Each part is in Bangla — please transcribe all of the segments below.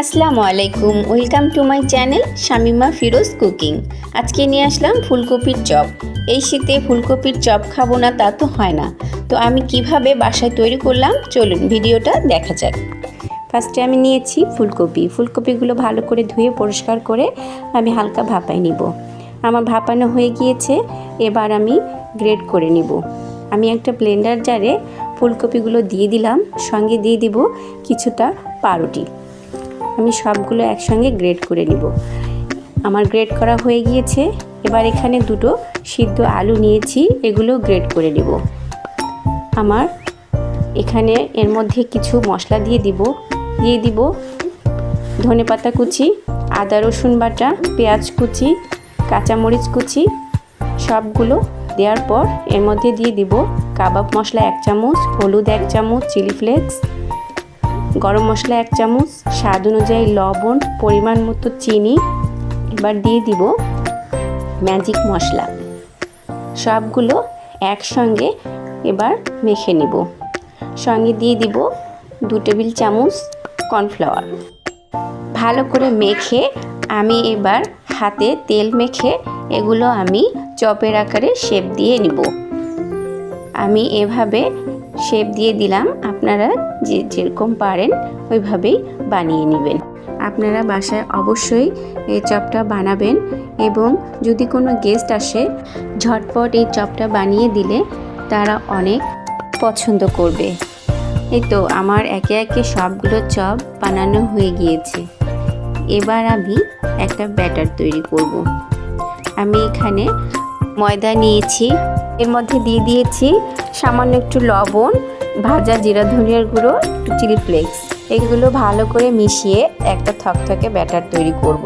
আসসালামু আলাইকুম, welcome to my channel Shamima Firoz cooking. আজকে নিয়ে আসলাম ফুলকপির চপ। এই শীতে ফুলকপির চপ খাবো না তা তো হয় না। তো আমি কিভাবে বাসায় তৈরি করলাম চলুন ভিডিওটা দেখা যাক। ফার্স্টে আমি নিয়েছি ফুলকপিগুলো ভালো করে ধুয়ে পরিষ্কার করে আমি হালকা ভাপাই নিব। আমার ভাপানো হয়ে গিয়েছে, এবার আমি গ্রেট করে নিব। আমি একটা ব্লেন্ডার জারে ফুলকপিগুলো দিয়ে দিলাম, সঙ্গে দিয়ে দিব কিছুটা পাউরুটি। আমি সবগুলো একসঙ্গে গ্রেট করে নিব। আমার গ্রেট করা হয়ে গিয়েছে। এবার এখানে দুটো সিদ্ধ আলু নিয়েছি, এগুলো গ্রেট করে নিব। আমার এখানে এর মধ্যে কিছু মশলা দিয়ে দিব ধনেপাতা কুচি, আদা রসুন বাটা, পেঁয়াজ কুচি, কাঁচামরিচ কুচি। সবগুলো দেওয়ার পর এর মধ্যে দিয়ে দিব কাবাব মশলা 1 চামচ, হলুদ 1 চামচ, চিলি ফ্লেক্স, গরম মশলা 1 চামচ, স্বাদ অনুযায়ী লবণ, পরিমাণ মতো চিনি। এবার দিয়ে দিব ম্যাজিক মশলা। সবগুলো একসঙ্গে এবার মেখে নিব। সঙ্গে দিয়ে দিব 2 টেবিল চামচ কর্নফ্লাওয়ার। ভালো করে মেখে আমি এবার হাতে তেল মেখে এগুলো আমি চপের আকারে শেপ দিয়ে নিব। আমি এভাবে শেপ দিয়ে দিলাম, আপনারা যেরকম পারেন ওইভাবেই বানিয়ে নেবেন। আপনারা বাসায় অবশ্যই এই চপটা বানাবেন এবং যদি কোনো গেস্ট আসে ঝটপট এই চপটা বানিয়ে দিলে তারা অনেক পছন্দ করবে। এই তো আমার একে একে সবগুলো চপ বানানো হয়ে গিয়েছে। এবার আমি একটা ব্যাটার তৈরি করব। আমি এখানে ময়দা নিয়েছি, এর মধ্যে দিয়ে দিয়েছি সামান্য একটু লবণ, ভাজা জিরা ধনিয়ার গুঁড়ো, একটু চিলি ফ্লেক্স। এগুলো ভালো করে মিশিয়ে একটা থকথকে ব্যাটার তৈরি করব।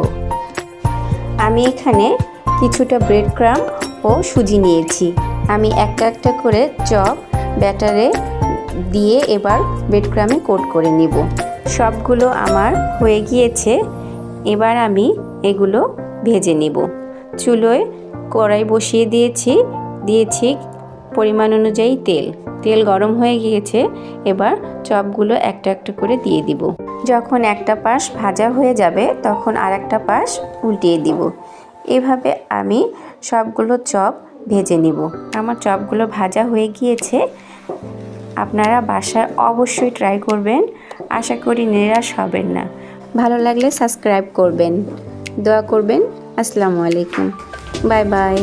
আমি এখানে কিছুটা ব্রেড ক্রাম্ব ও সুজি নিয়েছি। আমি একটা একটা করে চপ ব্যাটারে দিয়ে এবার ব্রেড ক্রাম্বে কোট করে নিব। সবগুলো আমার হয়ে গিয়েছে। এবার আমি এগুলো ভেজে নিব। চুলোয় কড়াই বসিয়ে দিয়েছি পরিমাণ অনুযায়ী তেল গরম হয়ে গিয়েছে। এবার চপগুলো একটা একটা করে দিয়ে দিব। যখন একটা পাশ ভাজা হয়ে যাবে তখন আরেকটা পাশ উল্টিয়ে দিব। এভাবে আমি সবগুলো চপ ভেজে নিব। আমার চপগুলো ভাজা হয়ে গিয়েছে। আপনারা বাসায় অবশ্যই ট্রাই করবেন, আশা করি নিরাশ হবেন না। ভালো লাগলে সাবস্ক্রাইব করবেন, দোয়া করবেন। আসসালামু আলাইকুম, বাই বাই।